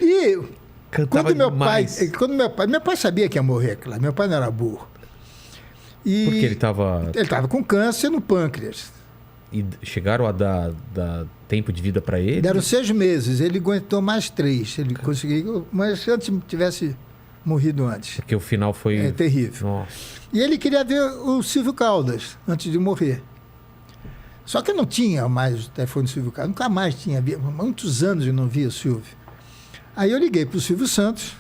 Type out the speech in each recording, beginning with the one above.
E Cantava demais. Meu pai sabia que ia morrer, claro. Meu pai não era burro. E Porque ele estava... Ele estava com câncer no pâncreas. E chegaram a dar tempo de vida para ele? Deram 6 meses. Ele aguentou mais 3. Ele conseguiu... Mas antes tivesse morrido antes. Porque o final foi... É terrível. Nossa. E ele queria ver o Silvio Caldas antes de morrer. Só que não tinha mais o telefone do Silvio Caldas. Nunca mais tinha. Muitos anos eu não via o Silvio. Aí eu liguei para o Silvio Santos.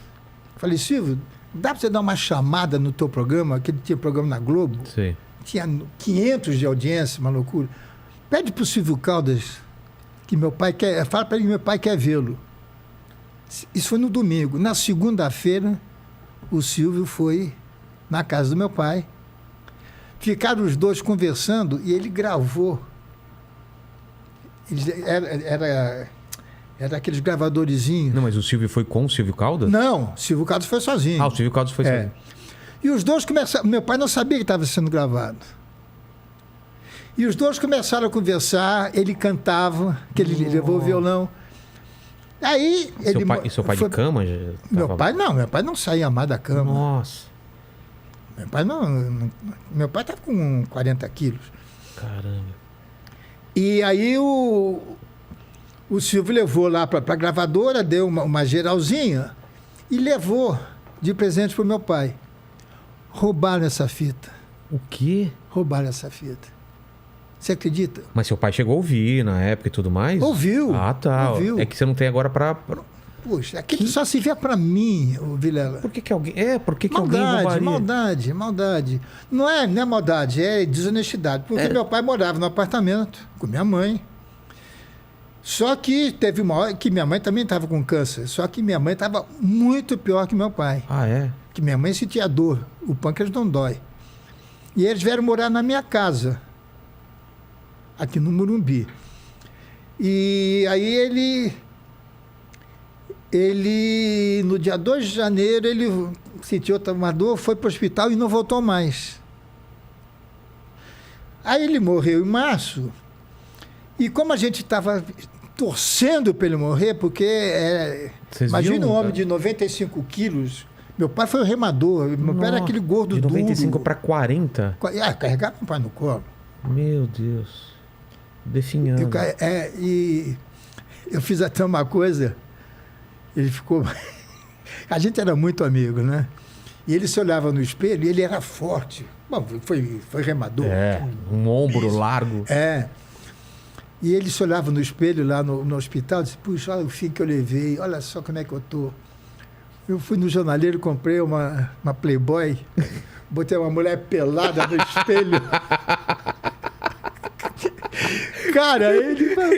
Falei, Silvio, dá para você dar uma chamada no teu programa? Que ele tinha programa na Globo. Sim. Tinha 500 de audiência, uma loucura. Pede para o Silvio Caldas que meu pai quer... Fala para ele que meu pai quer vê-lo. Isso foi no domingo. Na segunda-feira, o Silvio foi na casa do meu pai. Ficaram os dois conversando e ele gravou. Era aqueles gravadorzinhos. Não, mas o Silvio foi com o Silvio Caldas? Não, o Silvio Caldas foi sozinho. Ah, o Silvio Caldas foi sozinho. E os dois começaram... Meu pai não sabia que estava sendo gravado. E os dois começaram a conversar, ele cantava, que ele levou o violão. Aí... E seu pai de cama? Meu pai não saía mais da cama. Nossa. Meu pai estava com 40 quilos. Caramba. E aí o Silvio levou lá para a gravadora, deu uma geralzinha e levou de presente para o meu pai. Roubaram essa fita. O quê? Roubaram essa fita. Você acredita? Mas seu pai chegou a ouvir na época e tudo mais? Ouviu. Ah, tá. Ouviu. É que você não tem agora para... Puxa, aquilo só se vê para mim, Vilela. Por que alguém... Por que alguém roubaria? Maldade. Não é maldade, é desonestidade. Porque meu pai morava no apartamento com minha mãe. Só que teve uma hora que minha mãe também estava com câncer. Só que minha mãe estava muito pior que meu pai. Ah, é? Que minha mãe sentia dor. O pâncreas não dói. E eles vieram morar na minha casa, aqui no Morumbi. E aí ele no dia 2 de janeiro, ele sentiu uma dor, foi para o hospital e não voltou mais. Aí ele morreu em março. E como a gente estava torcendo para ele morrer, porque imagina um homem de 95 quilos. Meu pai foi o remador. Meu pai era aquele gordo de 95 duro. para 40? Carregava meu pai no colo. Meu Deus. Definhando. E eu fiz até uma coisa. Ele ficou... A gente era muito amigo, né? E ele se olhava no espelho e ele era forte. Bom, foi remador. Um ombro largo. E ele se olhava no espelho lá no hospital e disse, puxa, olha o fim que eu levei, olha só como é que eu tô. Eu fui no jornaleiro, comprei uma Playboy, botei uma mulher pelada no espelho. Cara, ele falou,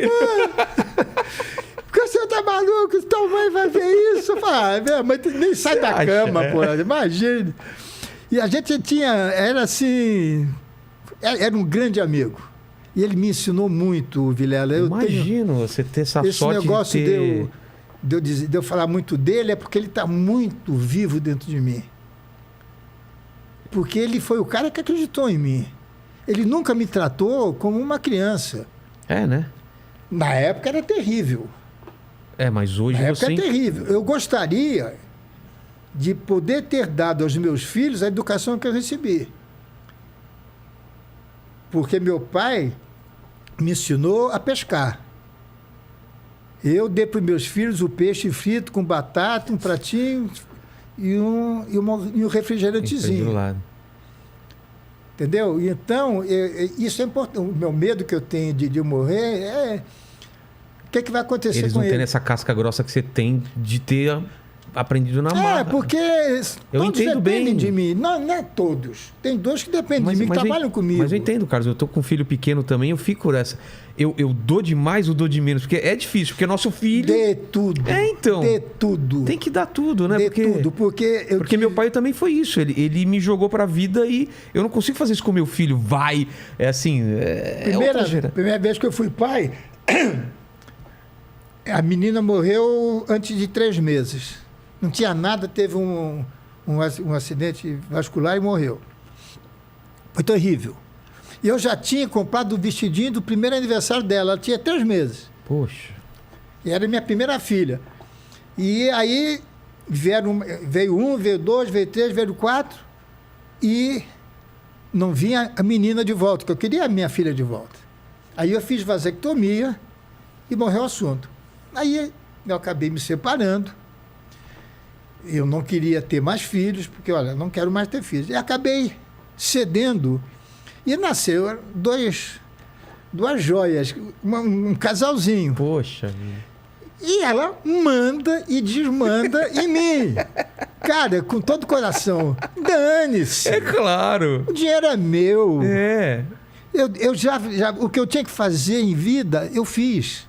você tá maluco? Tua mãe vai ver isso? Eu falei, minha mãe nem sai da cama, pô, imagine. E a gente era assim, era um grande amigo. E ele me ensinou muito, Vilela. Imagino você ter essa sorte de ter... Esse negócio de eu falar muito dele é porque ele está muito vivo dentro de mim. Porque ele foi o cara que acreditou em mim. Ele nunca me tratou como uma criança. Né? Na época era terrível. Mas hoje Na época é terrível. Eu gostaria de poder ter dado aos meus filhos a educação que eu recebi. Porque meu pai me ensinou a pescar. Eu dei para os meus filhos o peixe frito com batata, um pratinho e um refrigerantezinho. Entendeu? Então, isso é importante. O meu medo que eu tenho de morrer é... O que vai acontecer com ele? Eles não têm essa casca grossa que você tem de ter aprendido na marra. Porque eu todos entendo dependem bem de mim. Não é todos. Tem dois que dependem de mim, que trabalham comigo. Mas eu entendo, Carlos. Eu tô com um filho pequeno também, eu fico nessa. Eu dou demais ou dou de menos? Porque é difícil, porque nosso filho... Dê tudo. Então. Dê tudo. Tem que dar tudo, né? Dê tudo, porque meu pai também foi isso. Ele me jogou pra vida e eu não consigo fazer isso com meu filho. Vai. É assim... Primeira vez que eu fui pai, a menina morreu antes de 3 meses. Não tinha nada, teve um acidente vascular e morreu. Foi terrível. E eu já tinha comprado o vestidinho do primeiro aniversário dela. Ela tinha 3 meses. Poxa. E era minha primeira filha. E aí veio um, veio dois, veio três, veio quatro, e não vinha a menina de volta, que eu queria a minha filha de volta. Aí eu fiz vasectomia e morreu o assunto. Aí eu acabei me separando. Eu não queria ter mais filhos, porque, olha, não quero mais ter filhos. E acabei cedendo. E nasceu duas joias, um casalzinho. Poxa vida. E ela manda e desmanda em mim. Cara, com todo o coração. Dane-se. É claro. O dinheiro é meu. É. Eu já, o que eu tinha que fazer em vida, eu fiz.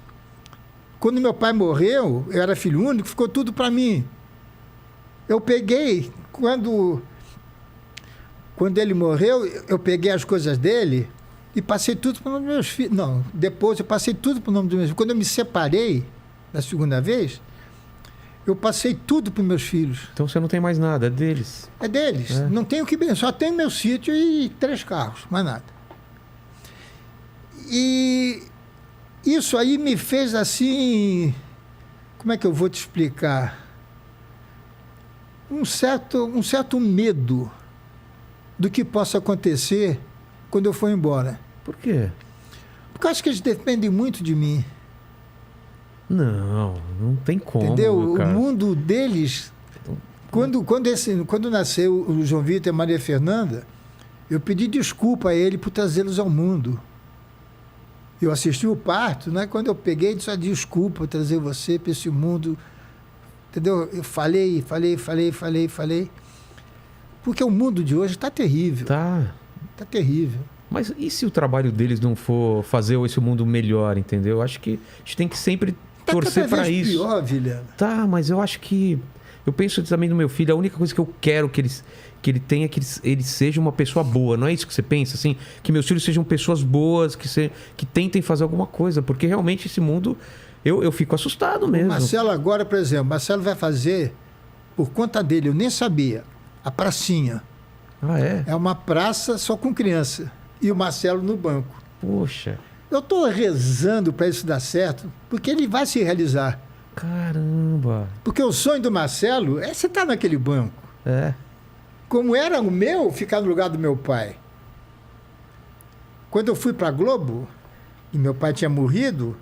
Quando meu pai morreu, eu era filho único, ficou tudo para mim. Eu peguei, quando ele morreu, eu peguei as coisas dele e passei tudo para o nome dos meus filhos. Não, depois eu passei tudo para o nome dos meus filhos. Quando eu me separei, da segunda vez, eu passei tudo para os meus filhos. Então você não tem mais nada, é deles. É deles. É. Não tenho o que bem, só tenho meu sítio e 3 carros, mais nada. E isso aí me fez assim, como é que eu vou te explicar? Um certo medo do que possa acontecer quando eu for embora. Por quê? Porque eu acho que eles dependem muito de mim. Não tem como. Entendeu? Cara. O mundo deles... Quando nasceu o João Vitor e a Maria Fernanda, eu pedi desculpa a ele por trazê-los ao mundo. Eu assisti o parto, né? Quando eu peguei, disse, desculpa por trazer você para esse mundo. Entendeu? Eu falei. Porque o mundo de hoje está terrível. Tá terrível. Mas e se o trabalho deles não for fazer esse mundo melhor, entendeu? Eu acho que a gente tem que sempre torcer para isso. Pior, Vilela. Tá, mas eu acho que... Eu penso também no meu filho, a única coisa que eu quero que ele tenha é que ele seja uma pessoa boa. Não é isso que você pensa? Assim, que meus filhos sejam pessoas boas, que tentem fazer alguma coisa. Porque realmente esse mundo, eu fico assustado mesmo. O Marcelo agora, por exemplo, Marcelo vai fazer, por conta dele, eu nem sabia, a pracinha. Ah, é? É uma praça só com criança. E o Marcelo no banco. Poxa. Eu estou rezando para isso dar certo, porque ele vai se realizar. Caramba. Porque o sonho do Marcelo é você estar naquele banco. É. Como era o meu, ficar no lugar do meu pai. Quando eu fui para a Globo, e meu pai tinha morrido,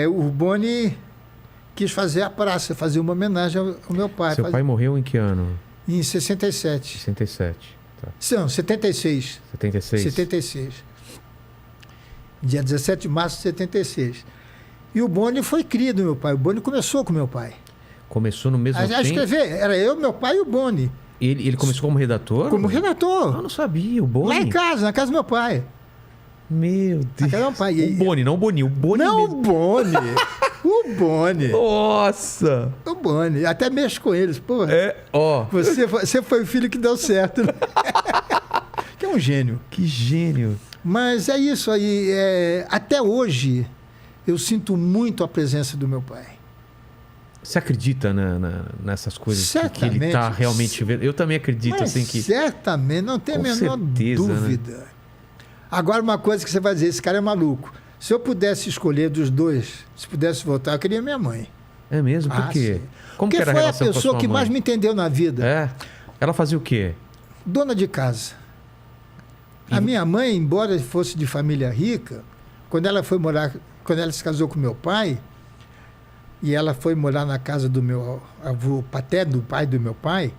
o Boni quis fazer a praça, fazer uma homenagem ao meu pai. Seu pai morreu em que ano? Em 67. 67. Tá. Não, 76. 76? 76. Dia 17 de março de 76. E o Boni foi cria do meu pai. O Boni começou com meu pai. Começou no mesmo tempo? A escrever. Era eu, meu pai e o Boni. Ele começou como redator? Como redator. Eu não sabia, o Boni. Lá em casa, na casa do meu pai. Meu Deus. Na casa do meu pai. O Boni, não o Boni. O Boni não, mesmo. O Boni. O Boni. Nossa. O Boni. Até mexo com eles. Pô, Você foi o filho que deu certo. Né? Que é um gênio. Que gênio. Mas é isso aí. Até hoje, eu sinto muito a presença do meu pai. Você acredita nessas coisas certamente, que ele está realmente vendo? Eu também acredito. Mas assim que... certamente, não tem a menor certeza, dúvida. Né? Agora, uma coisa que você vai dizer, esse cara é maluco. Se eu pudesse escolher dos dois, se pudesse votar, eu queria minha mãe. É mesmo? Por quê? Sim. Como Porque que era a relação foi a pessoa que mãe? mais me entendeu na vida. É? Ela fazia o quê? Dona de casa. A minha mãe, embora fosse de família rica, quando ela se casou com meu pai, e ela foi morar na casa do meu avô paterno, do pai do meu pai,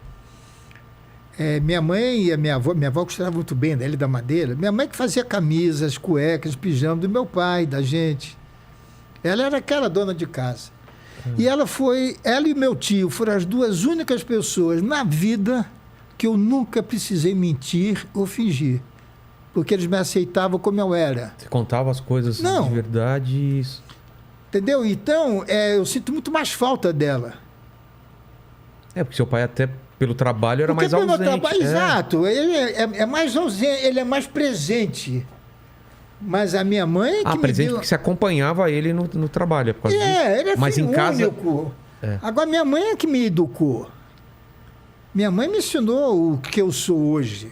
minha mãe e a minha avó gostavam muito bem da Ilha da Madeira. Minha mãe que fazia camisas, cuecas, pijamas do meu pai, da gente. Ela era aquela dona de casa. E ela e meu tio foram as duas únicas pessoas na vida que eu nunca precisei mentir ou fingir. Porque eles me aceitavam como eu era. Você contava as coisas de verdade. Entendeu? Então, eu sinto muito mais falta dela. Porque seu pai até pelo trabalho era mais ausente. Exato. Ele é mais ausente, ele é mais presente. Mas a minha mãe... presente porque você acompanhava ele no trabalho. Por causa disso. Ele é mas filho em casa... único. Agora, minha mãe é que me educou. Minha mãe me ensinou o que eu sou hoje.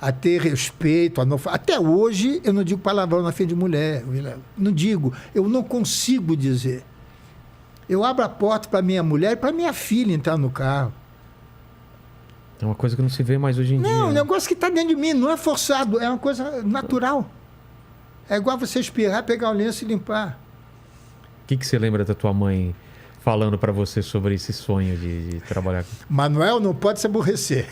A ter respeito, até hoje eu não digo palavrão na frente de mulher. Não digo, eu não consigo dizer. Eu abro a porta para minha mulher e para minha filha entrar no carro. É uma coisa que não se vê mais hoje em dia. Não, um né? negócio que está dentro de mim, não é forçado, é uma coisa natural. É igual você espirrar, pegar o lenço e limpar. O que você lembra da tua mãe falando pra você sobre esse sonho de trabalhar com... Manuel não pode se aborrecer.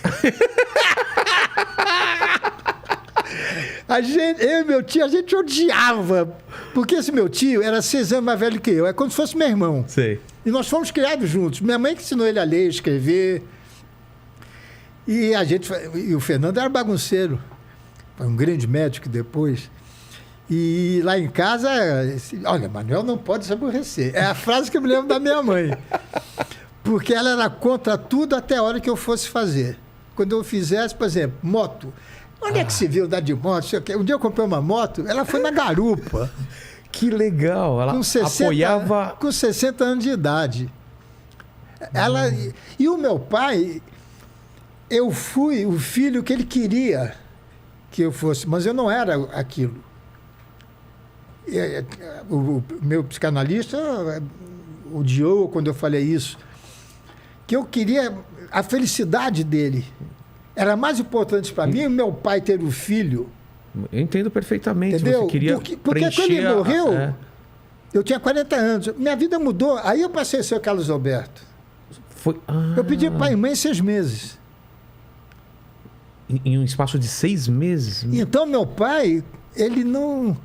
Eu e meu tio, a gente odiava. Porque esse meu tio era 6 anos mais velho que eu. É como se fosse meu irmão. Sei. E nós fomos criados juntos. Minha mãe que ensinou ele a ler, escrever. E o Fernando era bagunceiro. Foi um grande médico depois. E lá em casa, olha, Manuel não pode se aborrecer. É a frase que eu me lembro da minha mãe. Porque ela era contra tudo até a hora que eu fosse fazer. Quando eu fizesse, por exemplo, moto. Onde é que se viu andar de moto? Um dia eu comprei uma moto, ela foi na garupa. Que legal. Ela com 60, apoiava... Com 60 anos de idade. E o meu pai, eu fui o filho que ele queria que eu fosse, mas eu não era aquilo. O meu psicanalista odiou quando eu falei isso, que eu queria a felicidade dele. Era mais importante para mim o meu pai ter o filho. Eu entendo perfeitamente. Entendeu? Você queria porque preencher quando ele morreu, é. eu tinha 40 anos. Minha vida mudou. Aí eu passei a ser o Carlos Alberto. Eu pedi pai e mãe 6 meses. Em um espaço de 6 meses? Então, meu pai, ele não...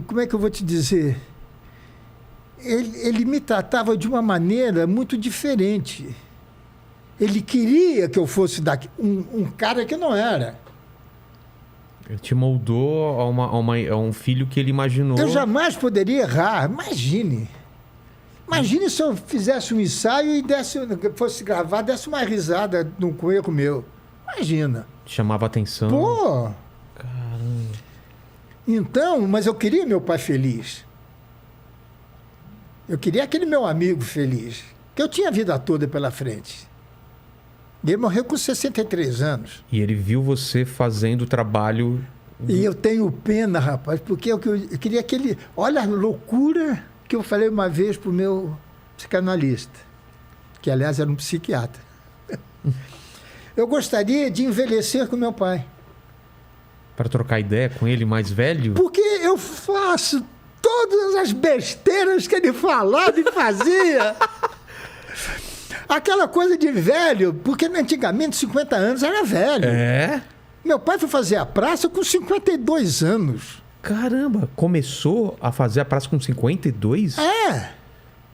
Como é que eu vou te dizer? Ele me tratava de uma maneira muito diferente. Ele queria que eu fosse um cara que não era. Ele te moldou a um filho que ele imaginou. Eu jamais poderia errar. Imagine se eu fizesse um ensaio e fosse gravar, desse uma risada num erro meu. Imagina. Chamava atenção. Pô! Caramba. Então, mas eu queria meu pai feliz. Eu queria aquele meu amigo feliz. Que eu tinha a vida toda pela frente. Ele morreu com 63 anos. E ele viu você fazendo o trabalho... E eu tenho pena, rapaz, porque eu queria que ele... Olha a loucura que eu falei uma vez para o meu psicanalista, que, aliás, era um psiquiatra. Eu gostaria de envelhecer com meu pai. Para trocar ideia com ele mais velho? Porque eu faço todas as besteiras que ele falava e fazia. Aquela coisa de velho, porque antigamente 50 anos era velho. É? Meu pai foi fazer a praça com 52 anos. Caramba, começou a fazer a praça com 52? É.